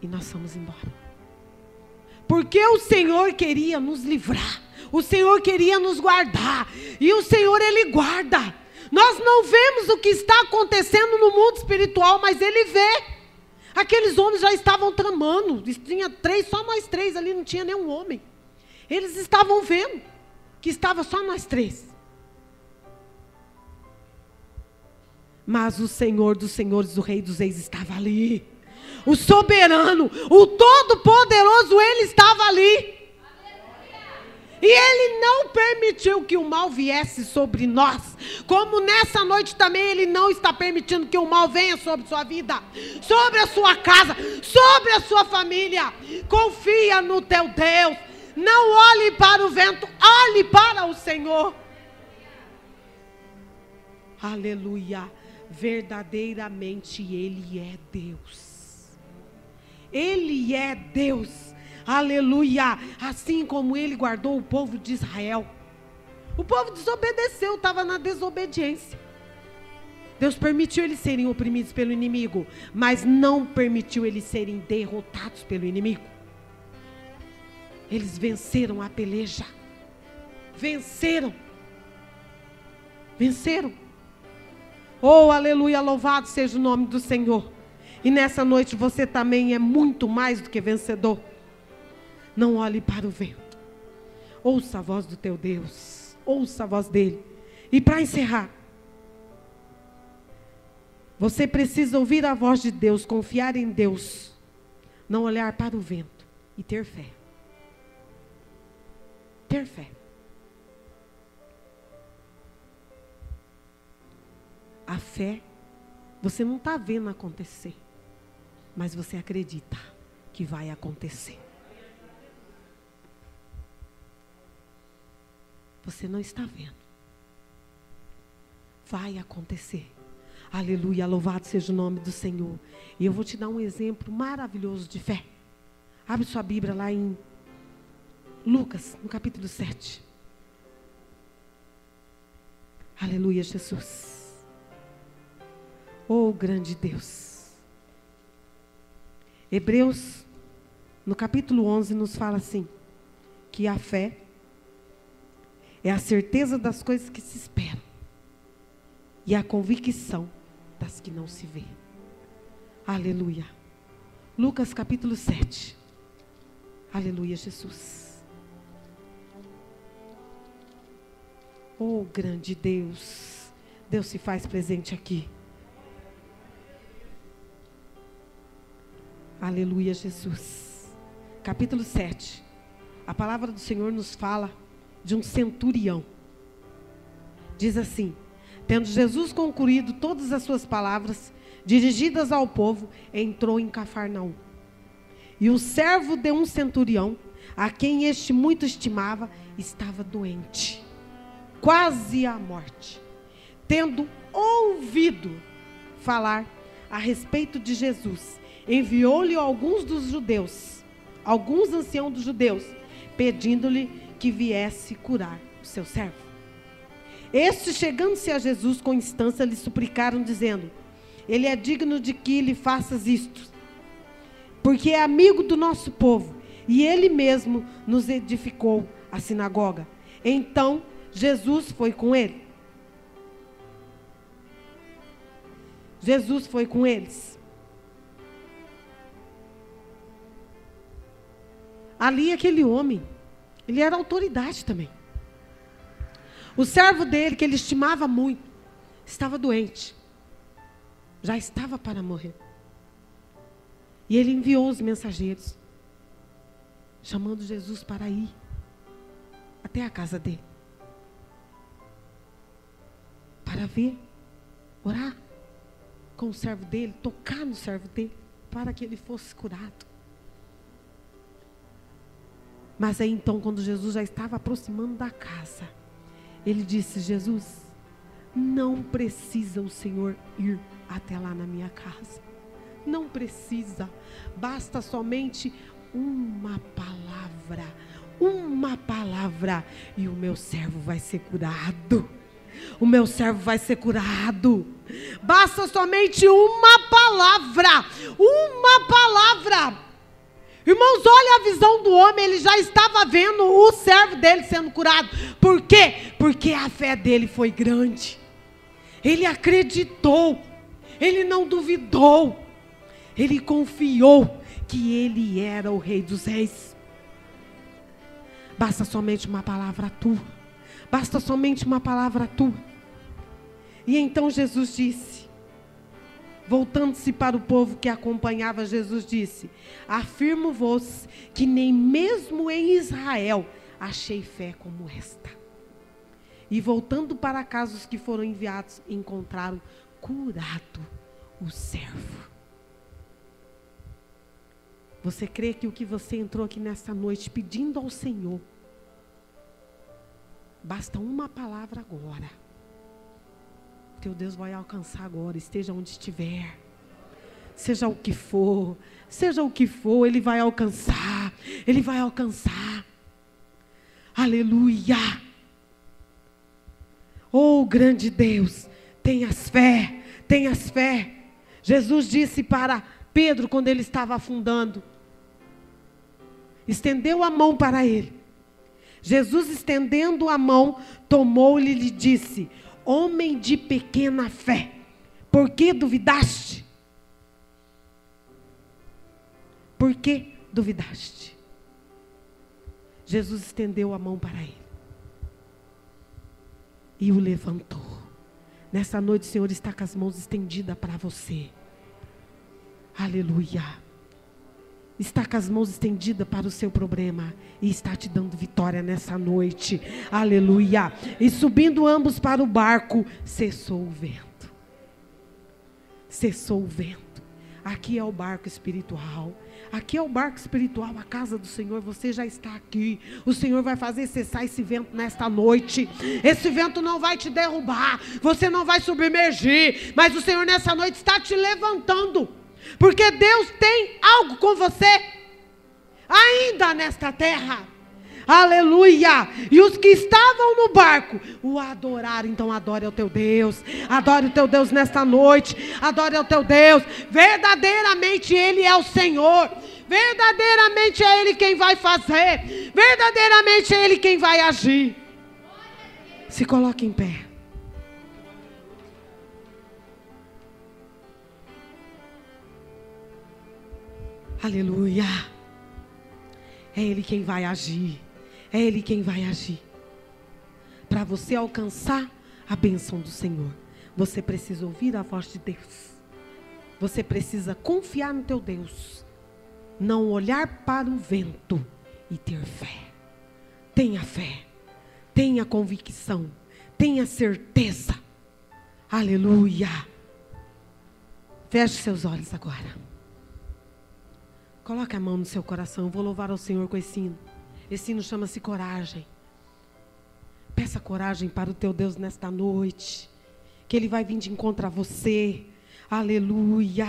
e nós fomos embora. Porque o Senhor queria nos livrar. O Senhor queria nos guardar. E o Senhor, Ele guarda. Nós não vemos o que está acontecendo no mundo espiritual, mas Ele vê. Aqueles homens já estavam tramando. Tinha 3, só nós 3 ali, não tinha nenhum homem. Eles estavam vendo que estava só nós 3. Mas o Senhor dos senhores, o Rei dos reis estava ali. O soberano, o todo-poderoso, Ele estava ali. E Ele não permitiu que o mal viesse sobre nós. Como nessa noite também Ele não está permitindo que o mal venha sobre sua vida, sobre a sua casa, sobre a sua família. Confia no teu Deus. Não olhe para o vento, olhe para o Senhor. Aleluia. Verdadeiramente Ele é Deus. Ele é Deus. Aleluia. Assim como Ele guardou o povo de Israel. O povo desobedeceu, estava na desobediência. Deus permitiu eles serem oprimidos pelo inimigo, mas não permitiu eles serem derrotados pelo inimigo. Eles venceram a peleja. Venceram. Venceram. Oh, aleluia, louvado seja o nome do Senhor. E nessa noite você também é muito mais do que vencedor. Não olhe para o vento. Ouça a voz do teu Deus. Ouça a voz dele. E para encerrar, você precisa ouvir a voz de Deus, confiar em Deus, não olhar para o vento e ter fé. Ter fé. A fé, você não está vendo acontecer, mas você acredita que vai acontecer. Você não está vendo. Vai acontecer. Aleluia, louvado seja o nome do Senhor. E eu vou te dar um exemplo maravilhoso de fé. Abre sua Bíblia lá em Lucas, no capítulo 7. Aleluia, Jesus. Oh, grande Deus. Hebreus, no capítulo 11, nos fala assim, que a fé é a certeza das coisas que se esperam e a convicção das que não se vê. Aleluia. Lucas capítulo 7. Aleluia, Jesus. Oh, grande Deus. Deus se faz presente aqui. Aleluia, Jesus. Capítulo 7. A palavra do Senhor nos fala de um centurião. Diz assim: tendo Jesus concluído todas as suas palavras, dirigidas ao povo, entrou em Cafarnaum. E o servo de um centurião, a quem este muito estimava, estava doente, quase à morte. Tendo ouvido falar a respeito de Jesus, enviou-lhe alguns anciãos dos judeus, pedindo-lhe que viesse curar o seu servo. Estes, chegando-se a Jesus com instância, lhe suplicaram, dizendo: ele é digno de que lhe faças isto, porque é amigo do nosso povo, e ele mesmo nos edificou a sinagoga. Então Jesus foi com ele. Jesus foi com eles. Ali aquele homem, ele era autoridade também. O servo dele, que ele estimava muito, estava doente. Já estava para morrer. E ele enviou os mensageiros, chamando Jesus para ir até a casa dele. Para ver, orar com o servo dele, tocar no servo dele, para que ele fosse curado. Mas aí então, quando Jesus já estava aproximando da casa, ele disse: Jesus, não precisa o Senhor ir até lá na minha casa. Não precisa. Basta somente uma palavra. Uma palavra. E o meu servo vai ser curado. O meu servo vai ser curado. Basta somente uma palavra. Uma palavra. Irmãos, olha a visão do homem. Ele já estava vendo o servo dele sendo curado. Por quê? Porque a fé dele foi grande. Ele acreditou. Ele não duvidou. Ele confiou que ele era o Rei dos Reis. Basta somente uma palavra tua. Basta somente uma palavra tua. E então Jesus disse, voltando-se para o povo que acompanhava, Jesus disse: afirmo-vos que nem mesmo em Israel achei fé como esta. E voltando para casa, os que foram enviados encontraram curado o servo. Você crê que o que você entrou aqui nesta noite pedindo ao Senhor, basta uma palavra agora. Teu Deus vai alcançar agora, esteja onde estiver. Seja o que for, Ele vai alcançar. Ele vai alcançar. Aleluia. Oh, grande Deus, tenhas fé, tenhas fé. Jesus disse para Pedro, quando ele estava afundando, estendeu a mão para ele. Jesus, estendendo a mão, tomou-lhe e lhe disse: homem de pequena fé, por que duvidaste? Por que duvidaste? Jesus estendeu a mão para ele e o levantou. Nessa noite o Senhor está com as mãos estendidas para você. Aleluia. Está com as mãos estendidas para o seu problema e está te dando vitória nessa noite. Aleluia. E subindo ambos para o barco, cessou o vento. Cessou o vento. Aqui é o barco espiritual. Aqui é o barco espiritual, a casa do Senhor. Você já está aqui. O Senhor vai fazer cessar esse vento nesta noite. Esse vento não vai te derrubar. Você não vai submergir. Mas o Senhor nessa noite está te levantando. Porque Deus tem algo com você. Ainda nesta terra. Aleluia. E os que estavam no barco o adoraram. Então adore ao teu Deus. Adore o teu Deus nesta noite. Adore ao teu Deus. Verdadeiramente Ele é o Senhor. Verdadeiramente é Ele quem vai fazer. Verdadeiramente é Ele quem vai agir. Se coloque em pé. Aleluia. É Ele quem vai agir. É Ele quem vai agir. Para você alcançar a bênção do Senhor, você precisa ouvir a voz de Deus. Você precisa confiar no teu Deus. Não olhar para o vento e ter fé. Tenha fé. Tenha convicção. Tenha certeza. Aleluia. Feche seus olhos agora. Coloque a mão no seu coração. Eu vou louvar ao Senhor com esse hino. Esse hino chama-se coragem. Peça coragem para o teu Deus nesta noite. Que Ele vai vir de encontro a você. Aleluia.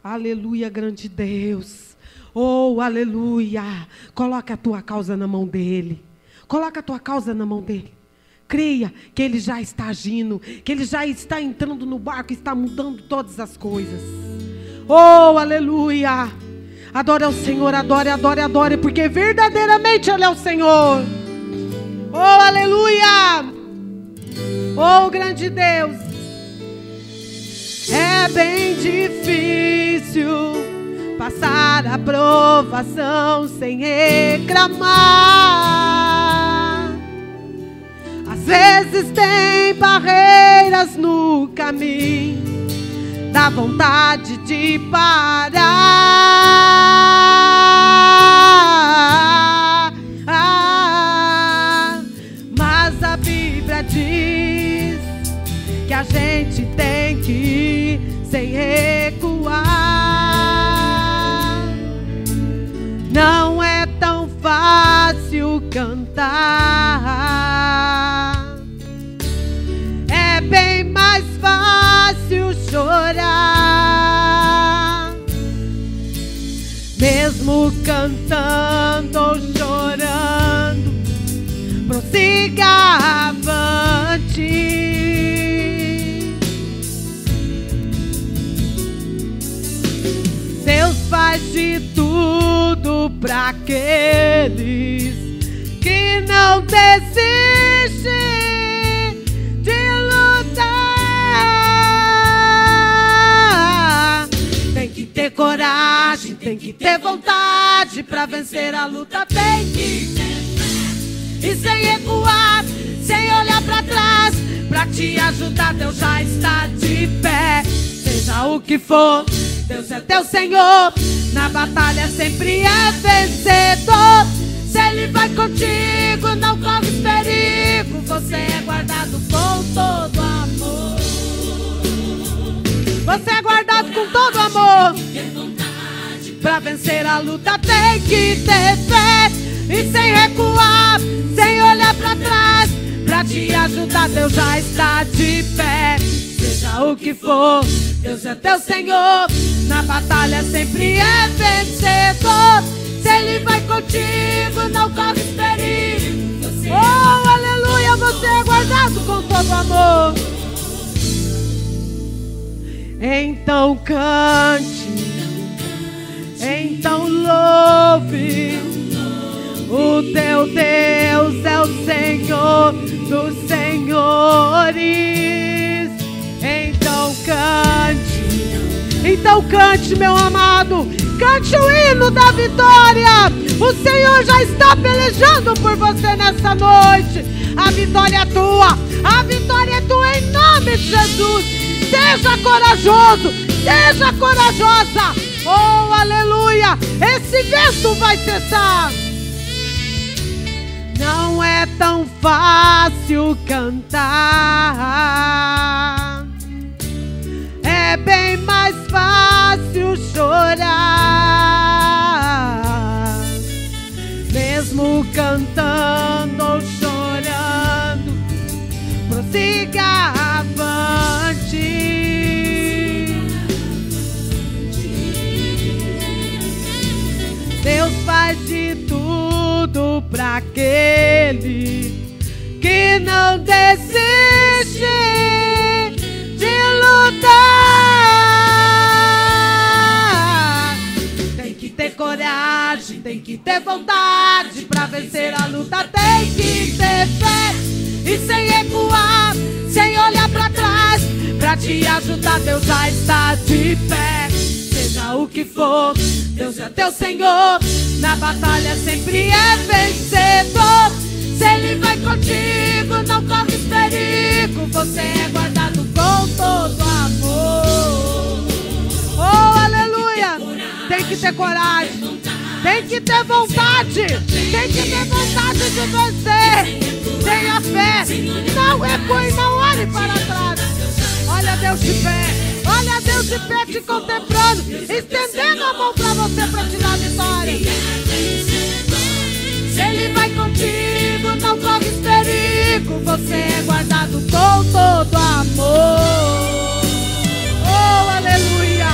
Aleluia, grande Deus. Oh, aleluia. Coloque a tua causa na mão dEle. Coloque a tua causa na mão dEle. Creia que Ele já está agindo. Que Ele já está entrando no barco e está mudando todas as coisas. Oh, aleluia. Adore ao Senhor, adore, adore, adore, porque verdadeiramente Ele é o Senhor. Oh, aleluia. Oh, grande Deus. É bem difícil passar a provação sem reclamar. Às vezes tem barreiras no caminho, dá vontade de parar. Mas a Bíblia diz que a gente tem que ir sem recuar. Não é tão fácil cantar. É bem mais fácil chorar. Mesmo cantando ou chorando, prossiga avante. Deus faz de tudo para aqueles que não desistem de lutar. Tem que ter coragem, tem que ter vontade para vencer a luta. Tem que ter fé e sem recuar, sem olhar para trás. Para te ajudar, Deus já está de pé. Seja o que for, Deus é teu Senhor. Na batalha sempre é vencedor. Se Ele vai contigo, não corre perigo. Você é guardado com todo amor. Você é guardado com todo amor. Pra vencer a luta tem que ter fé e sem recuar, sem olhar pra trás. Pra te ajudar, Deus já está de pé. Seja o que for, Deus é teu Senhor. Na batalha sempre é vencedor. Se Ele vai contigo, não corre perigo. Oh, aleluia, você é guardado com todo amor. Então cante, então louve. O teu Deus é o Senhor dos senhores. Então cante, meu amado. Cante o hino da vitória. O Senhor já está pelejando por você nessa noite. A vitória é tua. A vitória é tua em nome de Jesus. Seja corajoso. Seja corajosa. Oh, aleluia. Esse vento vai cessar. Não é tão fácil cantar. É bem mais fácil chorar. Mesmo cantando ou chorando, prossiga avante. Deus faz de tudo para aquele que não desiste de lutar. Tem que ter coragem, tem que ter vontade para vencer a luta. Tem que ter fé e sem recuar, sem olhar para trás. Para te ajudar, Deus já está de pé. Seja o que for, Deus é teu Senhor. Na batalha sempre é vencedor. Se Ele vai contigo, não corres perigo. Você é guardado com todo amor. Oh, aleluia. Tem que ter coragem. Tem que ter vontade. Tem que ter vontade de vencer. Tenha fé. Não recue, não olhe para trás. Olha Deus de pé. Olha Deus de pé te contemplando, estendendo a mão para você para te dar vitória. Se Ele vai contigo, não corres perigo. Você é guardado com todo amor. Oh, aleluia.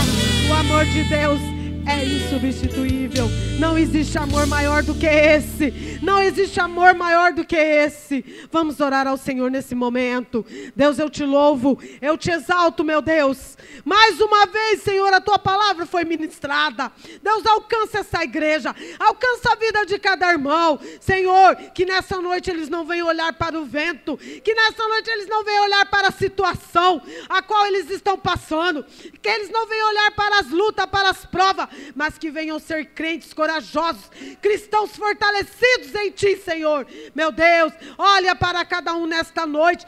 O amor de Deus é insubstituível. Não existe amor maior do que esse. Não existe amor maior do que esse. Vamos orar ao Senhor nesse momento. Deus, eu te louvo, eu te exalto, meu Deus. Mais uma vez, Senhor, a tua palavra foi ministrada. Deus, alcança essa igreja, alcança a vida de cada irmão. Senhor, que nessa noite eles não venham olhar para o vento, que nessa noite eles não venham olhar para a situação a qual eles estão passando, que eles não venham olhar para as lutas, para as provas, mas que venham ser crentes corajosos, cristãos fortalecidos em Ti, Senhor. Meu Deus, olha para cada um nesta noite,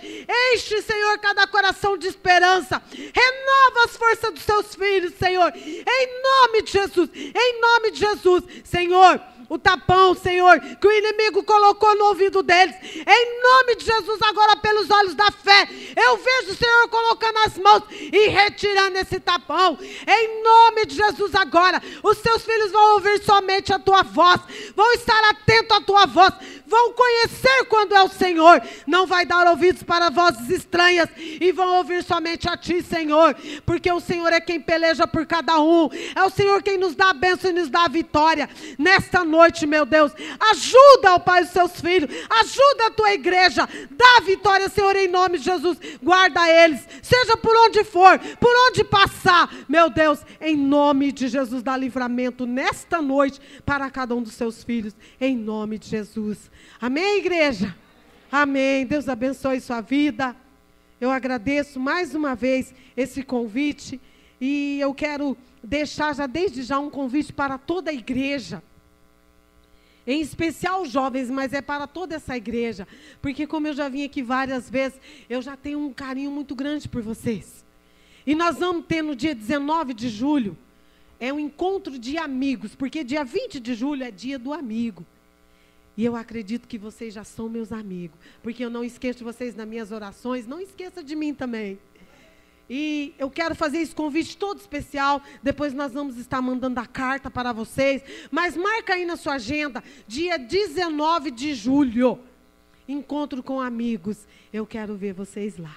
enche, Senhor, cada coração de esperança, renova as forças dos Teus filhos, Senhor, em nome de Jesus, em nome de Jesus, Senhor. O tapão, Senhor, que o inimigo colocou no ouvido deles, em nome de Jesus, agora pelos olhos da fé, eu vejo o Senhor colocando as mãos e retirando esse tapão, em nome de Jesus. Agora, os seus filhos vão ouvir somente a tua voz, vão estar atentos à tua voz, vão conhecer quando é o Senhor, não vai dar ouvidos para vozes estranhas, e vão ouvir somente a Ti, Senhor, porque o Senhor é quem peleja por cada um, é o Senhor quem nos dá a bênção e nos dá a vitória. Nesta noite, meu Deus, ajuda, ó Pai, os seus filhos, ajuda a tua igreja, dá a vitória, Senhor, em nome de Jesus. Guarda eles, seja por onde for, por onde passar, meu Deus, em nome de Jesus, dá livramento nesta noite para cada um dos seus filhos, em nome de Jesus. Amém, igreja? Amém. Deus abençoe sua vida. Eu agradeço mais uma vez esse convite, e eu quero deixar já desde já um convite para toda a igreja, em especial os jovens, mas é para toda essa igreja, porque como eu já vim aqui várias vezes, eu já tenho um carinho muito grande por vocês. E nós vamos ter no dia 19 de julho, é um encontro de amigos, porque dia 20 de julho é dia do amigo. E eu acredito que vocês já são meus amigos, porque eu não esqueço de vocês nas minhas orações, não esqueça de mim também. E eu quero fazer esse convite todo especial, depois nós vamos estar mandando a carta para vocês, mas marca aí na sua agenda, dia 19 de julho, encontro com amigos, eu quero ver vocês lá.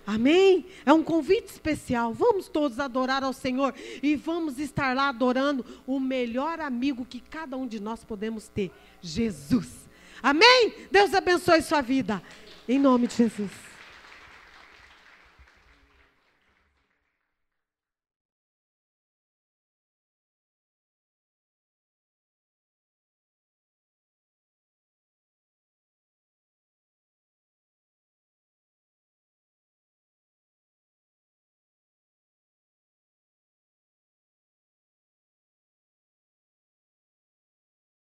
Amém? É um convite especial, vamos todos adorar ao Senhor, e vamos estar lá adorando o melhor amigo que cada um de nós podemos ter, Jesus. Amém? Deus abençoe sua vida, em nome de Jesus.